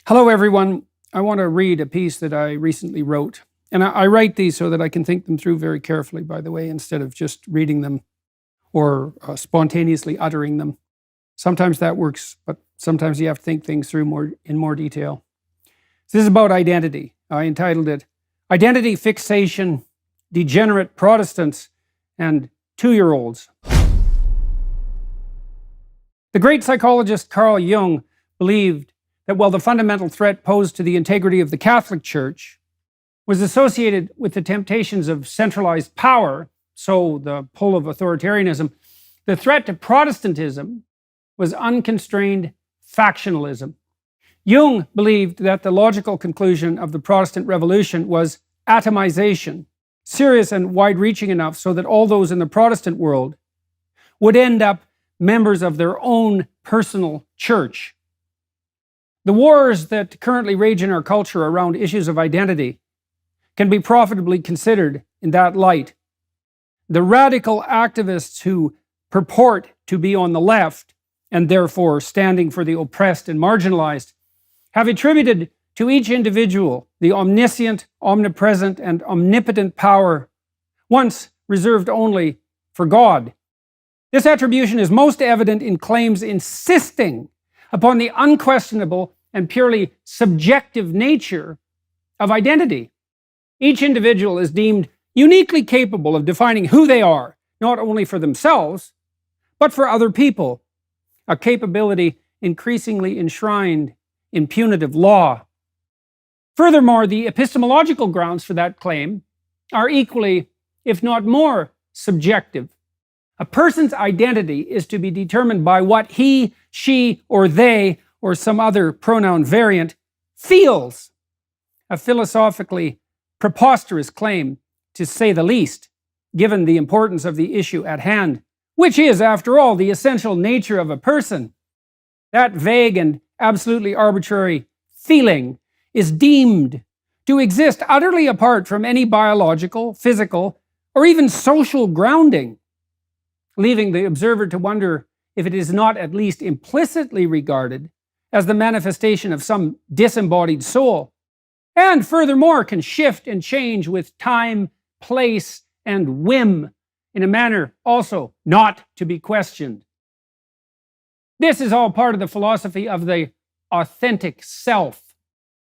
Hello everyone. I want to read a piece that I recently wrote. And I write these so that I can think them through very carefully, by the way, instead of just reading them or spontaneously uttering them. Sometimes that works, but sometimes you have to think things through in more detail. So this is about identity. I entitled it Identity Fixation, Degenerate Protestants and 2-year-olds. The great psychologist Carl Jung believed that while the fundamental threat posed to the integrity of the Catholic Church was associated with the temptations of centralized power, so the pull of authoritarianism, the threat to Protestantism was unconstrained factionalism. Jung believed that the logical conclusion of the Protestant Revolution was atomization, serious and wide-reaching enough so that all those in the Protestant world would end up members of their own personal church. The wars that currently rage in our culture around issues of identity can be profitably considered in that light. The radical activists who purport to be on the left, and therefore standing for the oppressed and marginalized, have attributed to each individual the omniscient, omnipresent, and omnipotent power once reserved only for God. This attribution is most evident in claims insisting upon the unquestionable and purely subjective nature of identity. Each individual is deemed uniquely capable of defining who they are, not only for themselves, but for other people, a capability increasingly enshrined in punitive law. Furthermore, the epistemological grounds for that claim are equally, if not more, subjective. A person's identity is to be determined by what he, she, or they, or some other pronoun variant, feels. A philosophically preposterous claim, to say the least, given the importance of the issue at hand, which is, after all, the essential nature of a person. That vague and absolutely arbitrary feeling is deemed to exist utterly apart from any biological, physical, or even social grounding, leaving the observer to wonder if it is not at least implicitly regarded as the manifestation of some disembodied soul, and furthermore can shift and change with time, place, and whim in a manner also not to be questioned. This is all part of the philosophy of the authentic self,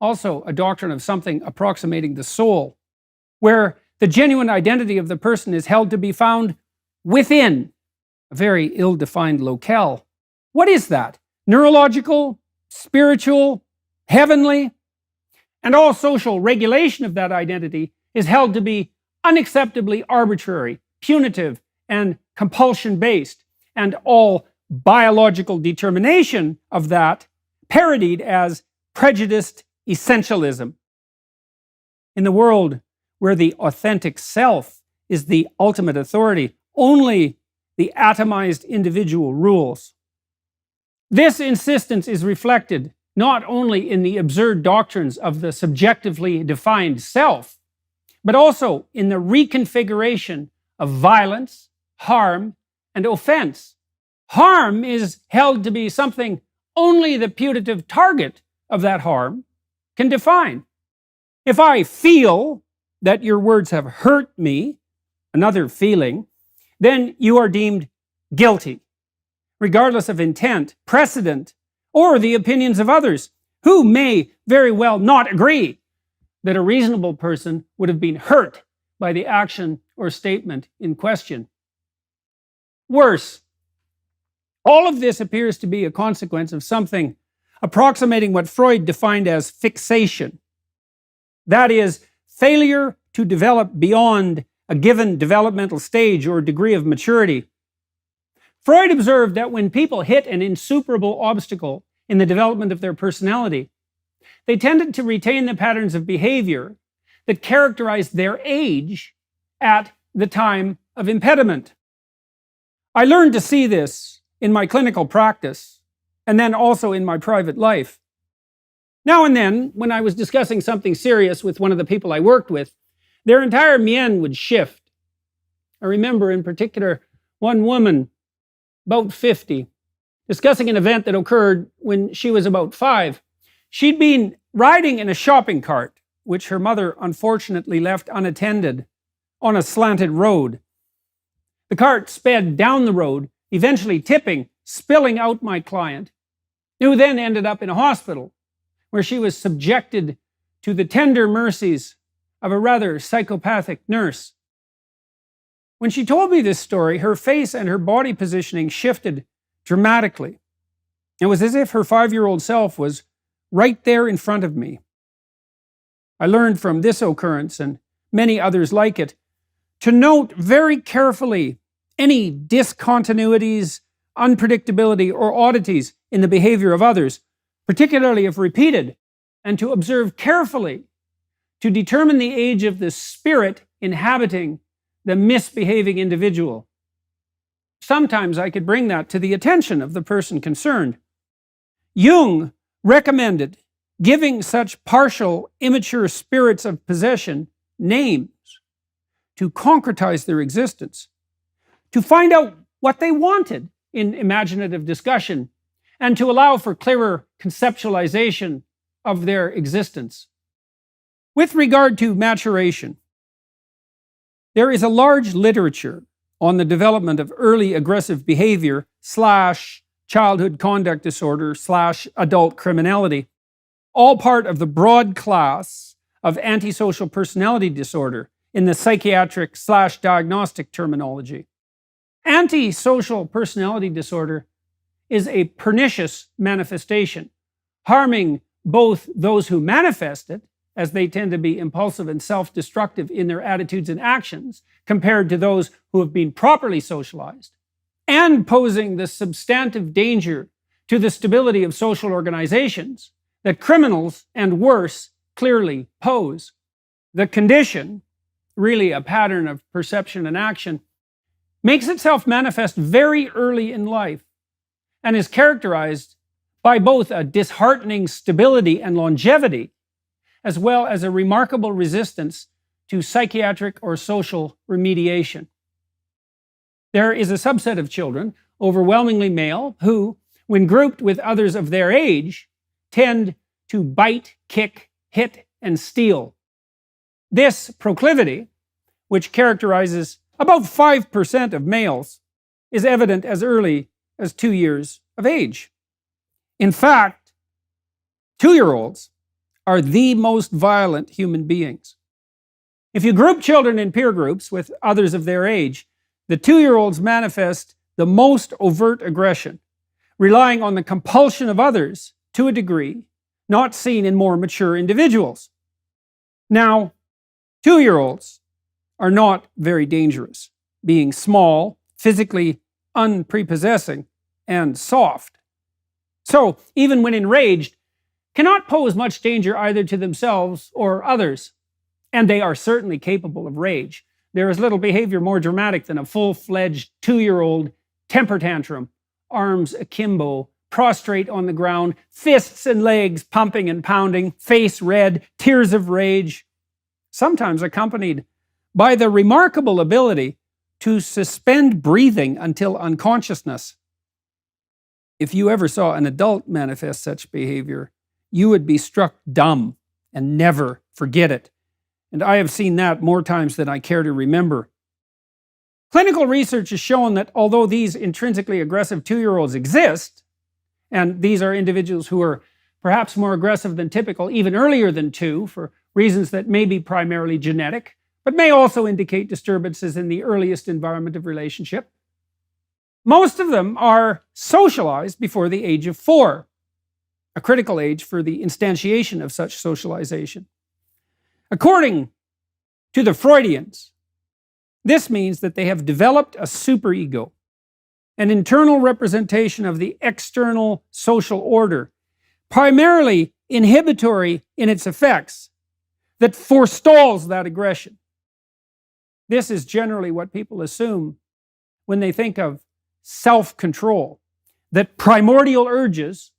also a doctrine of something approximating the soul, where the genuine identity of the person is held to be found within a very ill-defined locale. What is that? Neurological, spiritual, heavenly? And all social regulation of that identity is held to be unacceptably arbitrary, punitive, and compulsion-based, and all biological determination of that parodied as prejudiced essentialism. In the world where the authentic self is the ultimate authority, only the atomized individual rules. This insistence is reflected not only in the absurd doctrines of the subjectively defined self, but also in the reconfiguration of violence, harm, and offense. Harm is held to be something only the putative target of that harm can define. If I feel that your words have hurt me, another feeling, then you are deemed guilty, regardless of intent, precedent, or the opinions of others, who may very well not agree that a reasonable person would have been hurt by the action or statement in question. Worse, all of this appears to be a consequence of something approximating what Freud defined as fixation. That is, failure to develop beyond a given developmental stage or degree of maturity. Freud observed that when people hit an insuperable obstacle in the development of their personality, they tended to retain the patterns of behavior that characterized their age at the time of impediment. I learned to see this in my clinical practice and then also in my private life. Now and then, when I was discussing something serious with one of the people I worked with, their entire mien would shift. I remember in particular one woman, about 50, discussing an event that occurred when she was about 5. She'd been riding in a shopping cart, which her mother unfortunately left unattended, on a slanted road. The cart sped down the road, eventually tipping, spilling out my client, who then ended up in a hospital, where she was subjected to the tender mercies of a rather psychopathic nurse. When she told me this story, her face and her body positioning shifted dramatically. It was as if her 5-year-old self was right there in front of me. I learned from this occurrence and many others like it to note very carefully any discontinuities, unpredictability, or oddities in the behavior of others, particularly if repeated, and to observe carefully to determine the age of the spirit inhabiting the misbehaving individual. Sometimes I could bring that to the attention of the person concerned. Jung recommended giving such partial, immature spirits of possession names to concretize their existence, to find out what they wanted in imaginative discussion, and to allow for clearer conceptualization of their existence. With regard to maturation, there is a large literature on the development of early aggressive behavior / childhood conduct disorder / adult criminality, all part of the broad class of antisocial personality disorder in the psychiatric / diagnostic terminology. Antisocial personality disorder is a pernicious manifestation, harming both those who manifest it, as they tend to be impulsive and self-destructive in their attitudes and actions compared to those who have been properly socialized, and posing the substantive danger to the stability of social organizations that criminals and worse clearly pose. The condition, really a pattern of perception and action, makes itself manifest very early in life and is characterized by both a disheartening stability and longevity, as well as a remarkable resistance to psychiatric or social remediation. There is a subset of children, overwhelmingly male, who, when grouped with others of their age, tend to bite, kick, hit, and steal. This proclivity, which characterizes about 5% of males, is evident as early as 2 years of age. In fact, 2-year-olds are the most violent human beings. If you group children in peer groups with others of their age, the 2-year-olds manifest the most overt aggression, relying on the compulsion of others to a degree not seen in more mature individuals. Now, 2-year-olds are not very dangerous, being small, physically unprepossessing, and soft. So, even when enraged, cannot pose much danger either to themselves or others. And they are certainly capable of rage. There is little behavior more dramatic than a full-fledged 2-year-old temper tantrum, arms akimbo, prostrate on the ground, fists and legs pumping and pounding, face red, tears of rage, sometimes accompanied by the remarkable ability to suspend breathing until unconsciousness. If you ever saw an adult manifest such behavior, you would be struck dumb and never forget it. And I have seen that more times than I care to remember. Clinical research has shown that although these intrinsically aggressive 2-year-olds exist, and these are individuals who are perhaps more aggressive than typical, even earlier than 2, for reasons that may be primarily genetic, but may also indicate disturbances in the earliest environment of relationship, most of them are socialized before the age of 4, a critical age for the instantiation of such socialization. According to the Freudians, this means that they have developed a superego, an internal representation of the external social order, primarily inhibitory in its effects, that forestalls that aggression. This is generally what people assume when they think of self-control, that primordial urges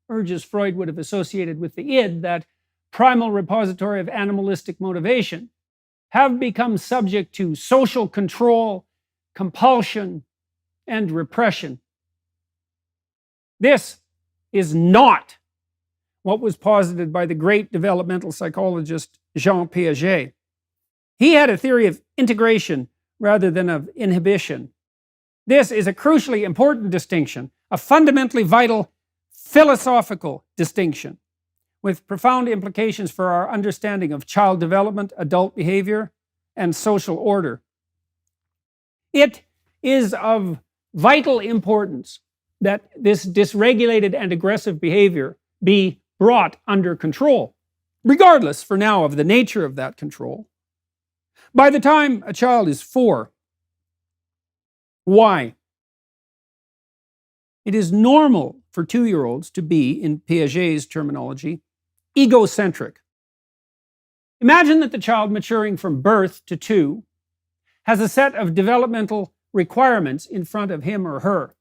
Freud would have associated with the id, that primal repository of animalistic motivation, have become subject to social control, compulsion, and repression. This is not what was posited by the great developmental psychologist Jean Piaget. He had a theory of integration rather than of inhibition. This is a crucially important distinction, a fundamentally vital philosophical distinction, with profound implications for our understanding of child development, adult behavior, and social order. It is of vital importance that this dysregulated and aggressive behavior be brought under control, regardless for now of the nature of that control, by the time a child is 4. Why? It is normal for 2-year-olds to be, in Piaget's terminology, egocentric. Imagine that the child maturing from birth to 2 has a set of developmental requirements in front of him or her.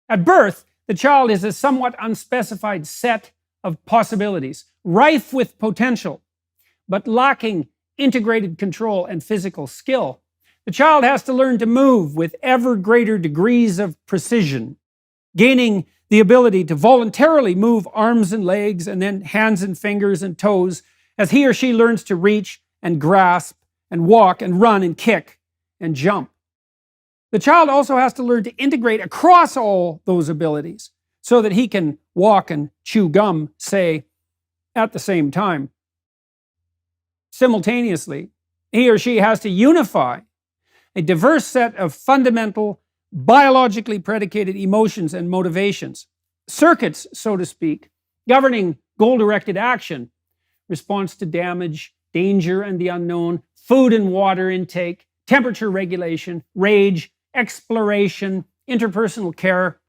At birth, the child is a somewhat unspecified set of possibilities, rife with potential, but lacking integrated control and physical skill. The child has to learn to move with ever greater degrees of precision, gaining the ability to voluntarily move arms and legs and then hands and fingers and toes as he or she learns to reach and grasp and walk and run and kick and jump. The child also has to learn to integrate across all those abilities so that he can walk and chew gum, say, at the same time. Simultaneously, he or she has to unify a diverse set of fundamental, biologically predicated emotions and motivations, circuits, so to speak, governing goal-directed action, response to damage, danger and the unknown, food and water intake, temperature regulation, rage, exploration, interpersonal care,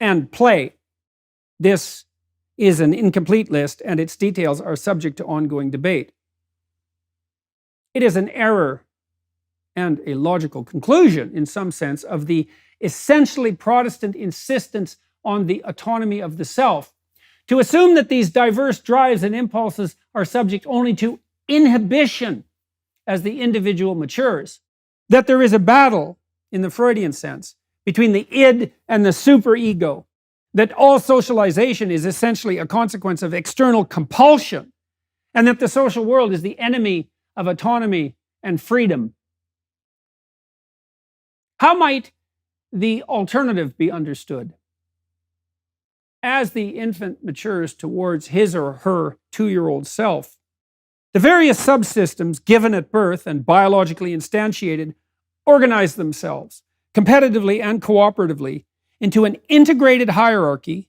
and play. This is an incomplete list, and its details are subject to ongoing debate. It is an error and a logical conclusion, in some sense, of the essentially Protestant insistence on the autonomy of the self, to assume that these diverse drives and impulses are subject only to inhibition as the individual matures, that there is a battle, in the Freudian sense, between the id and the superego, that all socialization is essentially a consequence of external compulsion, and that the social world is the enemy of autonomy and freedom. How might the alternative be understood? As the infant matures towards his or her 2-year-old self, the various subsystems given at birth and biologically instantiated organize themselves competitively and cooperatively into an integrated hierarchy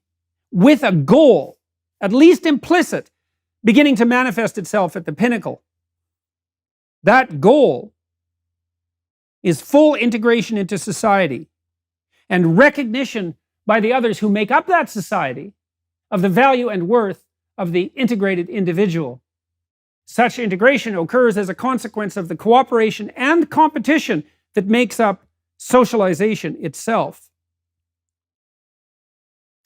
with a goal, at least implicit, beginning to manifest itself at the pinnacle. That goal is full integration into society and recognition by the others who make up that society of the value and worth of the integrated individual. Such integration occurs as a consequence of the cooperation and competition that makes up socialization itself.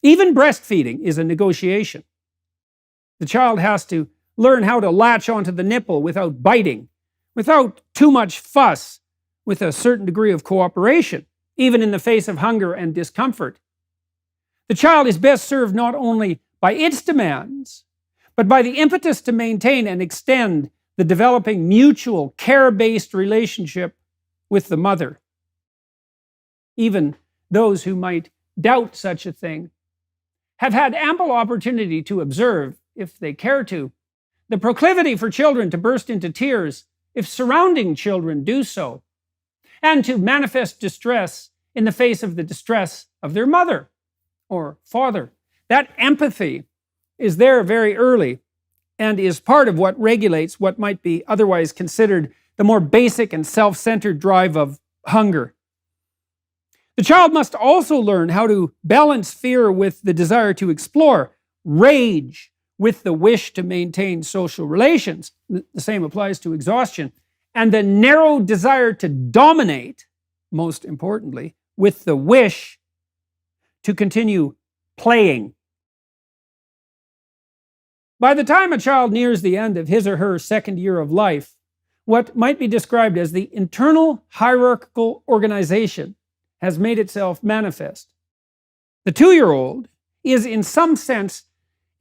Even breastfeeding is a negotiation. The child has to learn how to latch onto the nipple without biting, without too much fuss, with a certain degree of cooperation, even in the face of hunger and discomfort. The child is best served not only by its demands, but by the impetus to maintain and extend the developing mutual care-based relationship with the mother. Even those who might doubt such a thing have had ample opportunity to observe, if they care to, the proclivity for children to burst into tears if surrounding children do so, and to manifest distress in the face of the distress of their mother or father. That empathy is there very early and is part of what regulates what might be otherwise considered the more basic and self-centered drive of hunger. The child must also learn how to balance fear with the desire to explore, rage with the wish to maintain social relations. The same applies to exhaustion. And the narrow desire to dominate, most importantly, with the wish to continue playing. By the time a child nears the end of his or her second year of life, what might be described as the internal hierarchical organization has made itself manifest. The 2-year-old is in some sense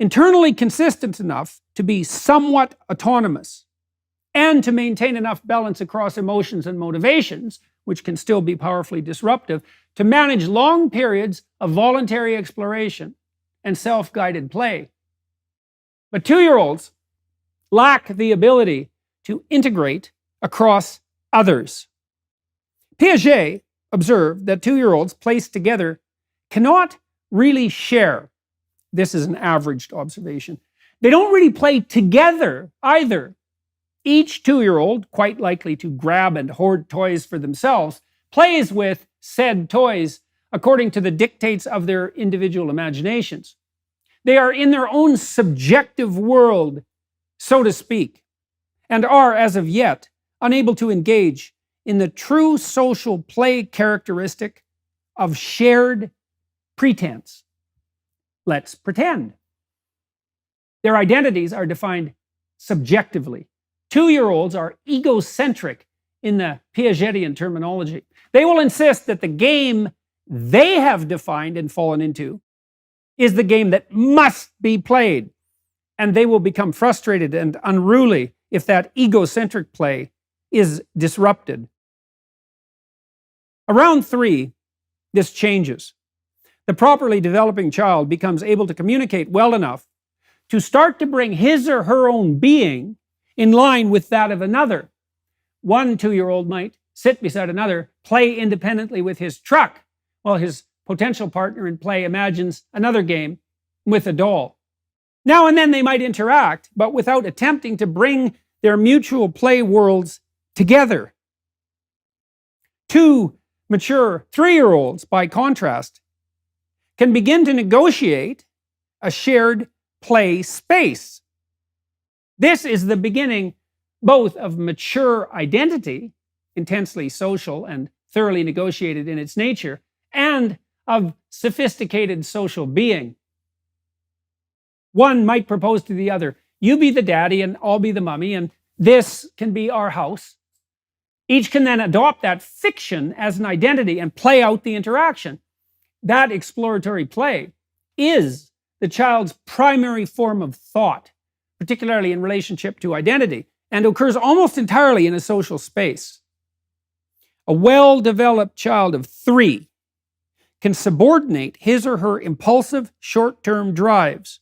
internally consistent enough to be somewhat autonomous, and to maintain enough balance across emotions and motivations, which can still be powerfully disruptive, to manage long periods of voluntary exploration and self-guided play. But 2-year-olds lack the ability to integrate across others. Piaget observed that 2-year-olds placed together cannot really share. This is an averaged observation. They don't really play together either. Each 2-year-old, quite likely to grab and hoard toys for themselves, plays with said toys according to the dictates of their individual imaginations. They are in their own subjective world, so to speak, and are, as of yet, unable to engage in the true social play characteristic of shared pretense. Let's pretend. Their identities are defined subjectively. 2-year-olds are egocentric in the Piagetian terminology. They will insist that the game they have defined and fallen into is the game that must be played, and they will become frustrated and unruly if that egocentric play is disrupted. Around 3, this changes. The properly developing child becomes able to communicate well enough to start to bring his or her own being in line with that of another. One 2-year-old might sit beside another, play independently with his truck, while his potential partner in play imagines another game with a doll. Now and then they might interact, but without attempting to bring their mutual play worlds together. 2 mature 3-year-olds, by contrast, can begin to negotiate a shared play space. This is the beginning both of mature identity, intensely social and thoroughly negotiated in its nature, and of sophisticated social being. One might propose to the other, you be the daddy and I'll be the mummy, and this can be our house. Each can then adopt that fiction as an identity and play out the interaction. That exploratory play is the child's primary form of thought, particularly in relationship to identity, and occurs almost entirely in a social space. A well-developed child of 3 can subordinate his or her impulsive short-term drives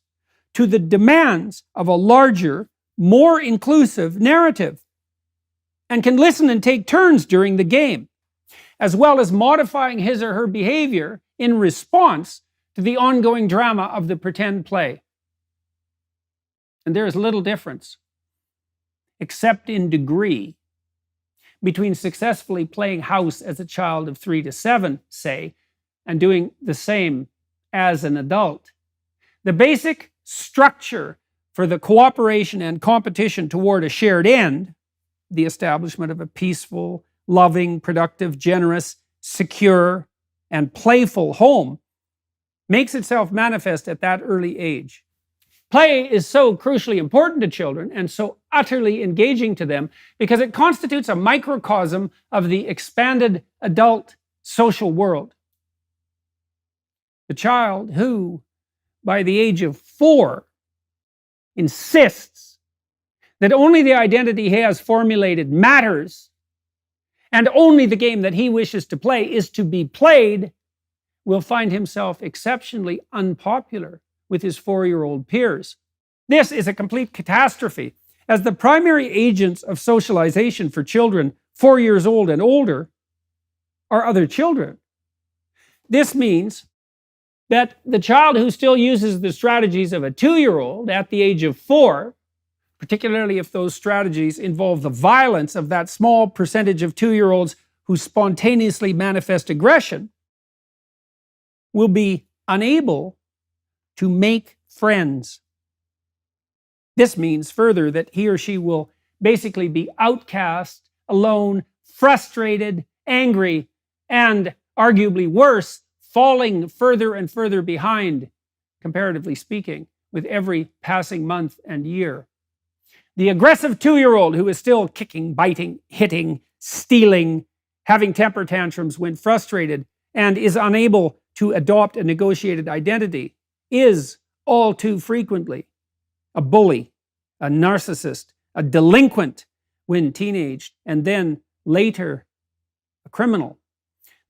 to the demands of a larger, more inclusive narrative, and can listen and take turns during the game, as well as modifying his or her behavior in response to the ongoing drama of the pretend play. And there is little difference, except in degree, between successfully playing house as a child of 3 to 7, say, and doing the same as an adult. The basic structure for the cooperation and competition toward a shared end, the establishment of a peaceful, loving, productive, generous, secure, and playful home, makes itself manifest at that early age. Play is so crucially important to children and so utterly engaging to them because it constitutes a microcosm of the expanded adult social world. The child who, by the age of 4, insists that only the identity he has formulated matters and only the game that he wishes to play is to be played, will find himself exceptionally unpopular with his 4-year-old peers. This is a complete catastrophe, as the primary agents of socialization for children 4 years old and older are other children. This means that the child who still uses the strategies of a 2-year-old at the age of 4, particularly if those strategies involve the violence of that small percentage of 2-year-olds who spontaneously manifest aggression, will be unable to make friends. This means further that he or she will basically be outcast, alone, frustrated, angry, and arguably worse, falling further and further behind, comparatively speaking, with every passing month and year. The aggressive 2-year-old who is still kicking, biting, hitting, stealing, having temper tantrums when frustrated, and is unable to adopt a negotiated identity, is all too frequently a bully, a narcissist, a delinquent when teenaged, and then later a criminal.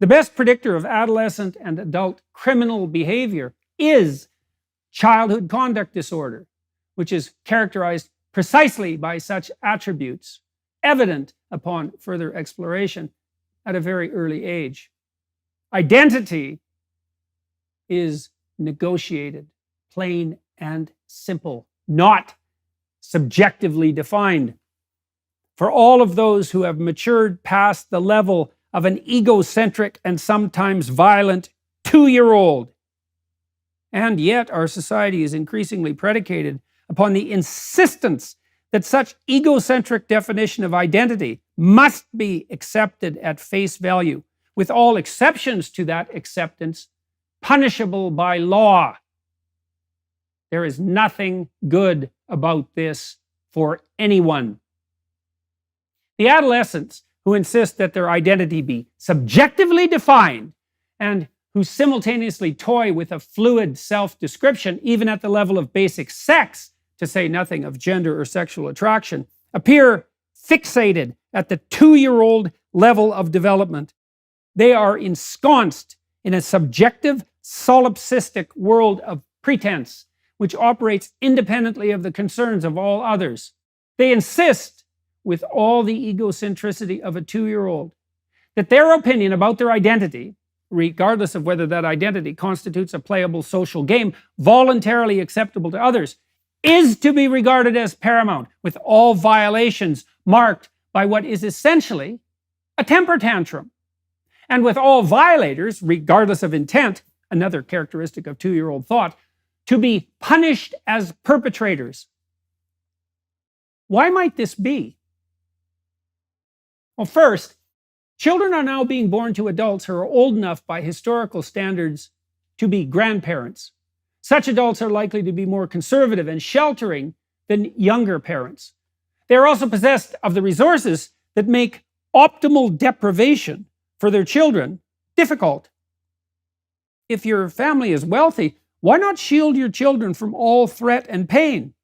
The best predictor of adolescent and adult criminal behavior is childhood conduct disorder, which is characterized precisely by such attributes, evident upon further exploration at a very early age. Identity is negotiated, plain and simple, not subjectively defined. For all of those who have matured past the level of an egocentric and sometimes violent 2-year-old. And yet our society is increasingly predicated upon the insistence that such egocentric definition of identity must be accepted at face value, with all exceptions to that acceptance punishable by law. There is nothing good about this for anyone. The adolescents who insist that their identity be subjectively defined and who simultaneously toy with a fluid self-description, even at the level of basic sex, to say nothing of gender or sexual attraction, appear fixated at the 2-year-old level of development. They are ensconced in a subjective, solipsistic world of pretense, which operates independently of the concerns of all others. They insist, with all the egocentricity of a 2-year-old, that their opinion about their identity, regardless of whether that identity constitutes a playable social game voluntarily acceptable to others, is to be regarded as paramount, with all violations marked by what is essentially a temper tantrum, and with all violators, regardless of intent, another characteristic of 2-year-old thought, to be punished as perpetrators. Why might this be? Well, first, children are now being born to adults who are old enough by historical standards to be grandparents. Such adults are likely to be more conservative and sheltering than younger parents. They are also possessed of the resources that make optimal deprivation for their children difficult. If your family is wealthy, why not shield your children from all threat and pain,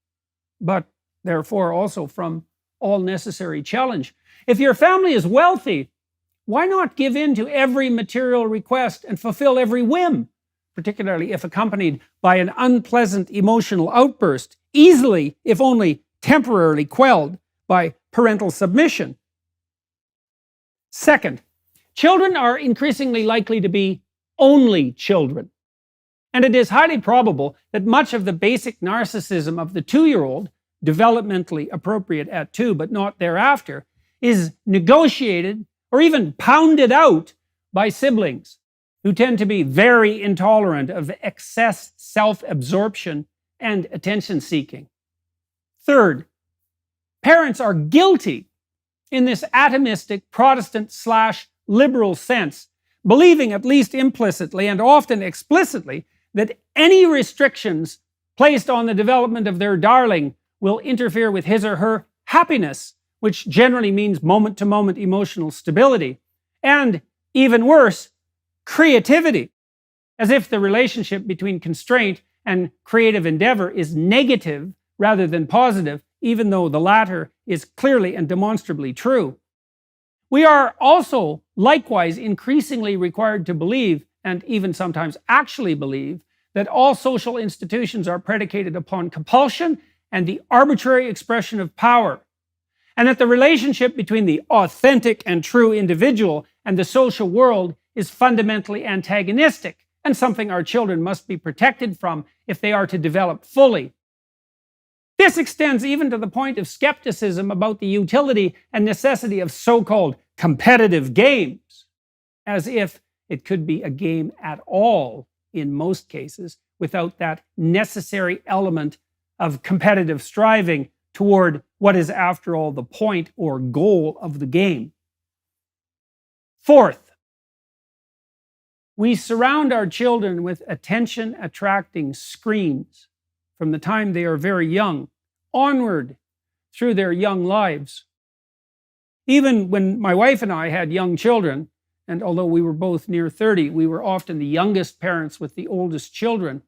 but therefore also from all necessary challenge? If your family is wealthy, why not give in to every material request and fulfill every whim, particularly if accompanied by an unpleasant emotional outburst, easily, if only temporarily, quelled by parental submission? Second, children are increasingly likely to be only children. And it is highly probable that much of the basic narcissism of the 2-year-old, developmentally appropriate at 2 but not thereafter, is negotiated or even pounded out by siblings who tend to be very intolerant of excess self-absorption and attention-seeking. Third, parents are guilty in this atomistic Protestant/liberal sense, believing at least implicitly and often explicitly that any restrictions placed on the development of their darling will interfere with his or her happiness, which generally means moment-to-moment emotional stability, and, even worse, creativity, as if the relationship between constraint and creative endeavor is negative rather than positive, even though the latter is clearly and demonstrably true. We are also likewise increasingly required to believe, and even sometimes actually believe, that all social institutions are predicated upon compulsion and the arbitrary expression of power, and that the relationship between the authentic and true individual and the social world is fundamentally antagonistic, and something our children must be protected from if they are to develop fully. This extends even to the point of skepticism about the utility and necessity of so-called competitive games, as if it could be a game at all in most cases without that necessary element of competitive striving toward what is, after all, the point or goal of the game. Fourth, we surround our children with attention-attracting screens from the time they are very young, onward through their young lives. Even when my wife and I had young children, and although we were both near 30, we were often the youngest parents with the oldest children,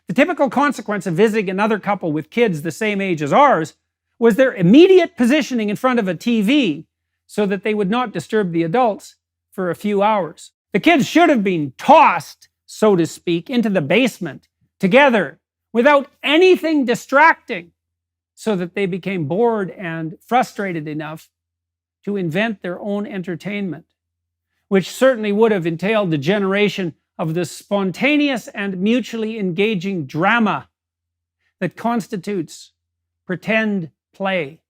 The typical consequence of visiting another couple with kids the same age as ours was their immediate positioning in front of a TV so that they would not disturb the adults for a few hours. The kids should have been tossed, so to speak, into the basement together without anything distracting so that they became bored and frustrated enough to invent their own entertainment, which certainly would have entailed the generation of the spontaneous and mutually engaging drama that constitutes pretend play.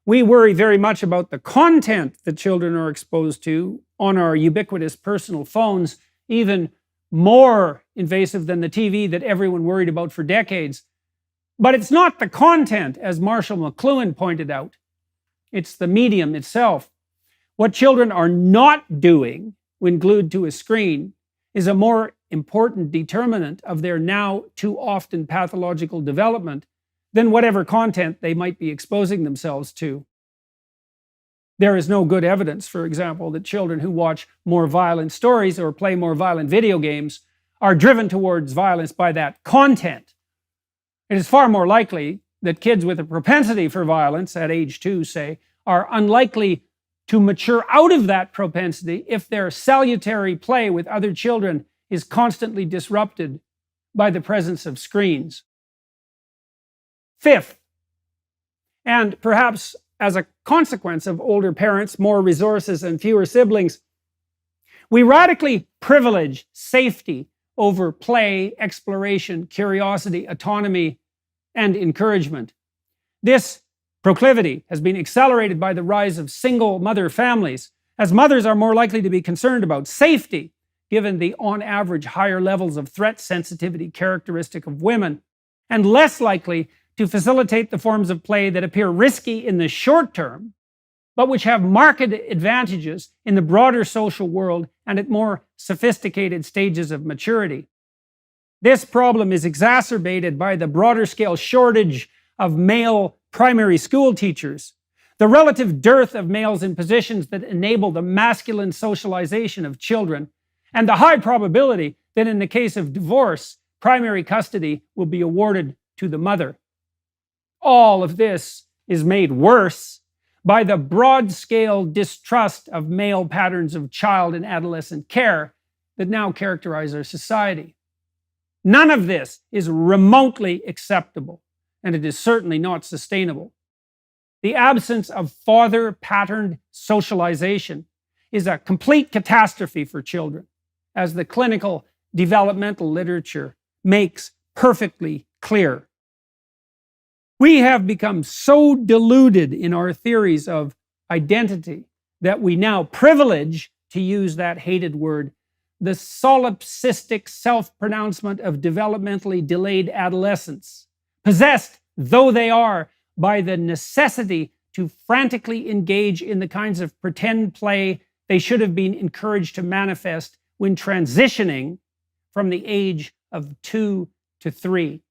We worry very much about the content that children are exposed to on our ubiquitous personal phones, even more invasive than the TV that everyone worried about for decades. But it's not the content, as Marshall McLuhan pointed out. It's the medium itself. What children are not doing when glued to a screen is a more important determinant of their now too often pathological development than whatever content they might be exposing themselves to. There is no good evidence, for example, that children who watch more violent stories or play more violent video games are driven towards violence by that content. It is far more likely that kids with a propensity for violence at age 2, say, are unlikely to mature out of that propensity if their salutary play with other children is constantly disrupted by the presence of screens. Fifth, and perhaps as a consequence of older parents, more resources, and fewer siblings, we radically privilege safety over play, exploration, curiosity, autonomy, and encouragement. This proclivity has been accelerated by the rise of single mother families, as mothers are more likely to be concerned about safety, given the on average higher levels of threat sensitivity characteristic of women, and less likely to facilitate the forms of play that appear risky in the short term, but which have marked advantages in the broader social world and at more sophisticated stages of maturity. This problem is exacerbated by the broader scale shortage of male primary school teachers, the relative dearth of males in positions that enable the masculine socialization of children, and the high probability that in the case of divorce, primary custody will be awarded to the mother. All of this is made worse by the broad-scale distrust of male patterns of child and adolescent care that now characterize our society. None of this is remotely acceptable, and it is certainly not sustainable. The absence of father-patterned socialization is a complete catastrophe for children, as the clinical developmental literature makes perfectly clear. We have become so deluded in our theories of identity that we now privilege, to use that hated word, the solipsistic self-pronouncement of developmentally delayed adolescents, possessed though they are by the necessity to frantically engage in the kinds of pretend play they should have been encouraged to manifest when transitioning from the age of 2 to 3.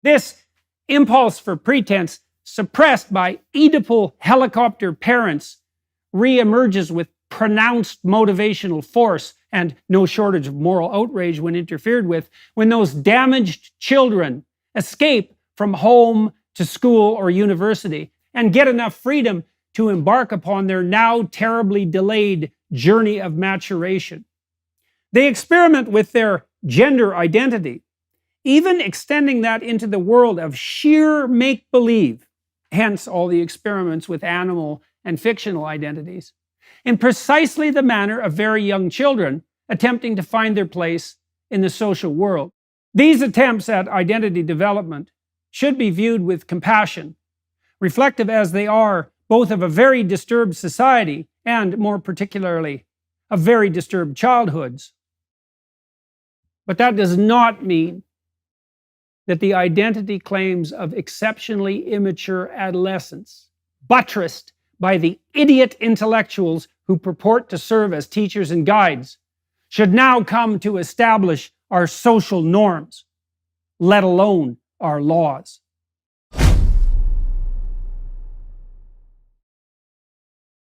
This impulse for pretense, suppressed by Oedipal helicopter parents, reemerges with pronounced motivational force and no shortage of moral outrage when interfered with, when those damaged children escape from home to school or university and get enough freedom to embark upon their now terribly delayed journey of maturation. They experiment with their gender identity, even extending that into the world of sheer make-believe, hence all the experiments with animal and fictional identities, in precisely the manner of very young children attempting to find their place in the social world. These attempts at identity development should be viewed with compassion, reflective as they are both of a very disturbed society and, more particularly, of very disturbed childhoods. But that does not mean that the identity claims of exceptionally immature adolescents, buttressed by the idiot intellectuals who purport to serve as teachers and guides, should now come to establish our social norms, let alone our laws.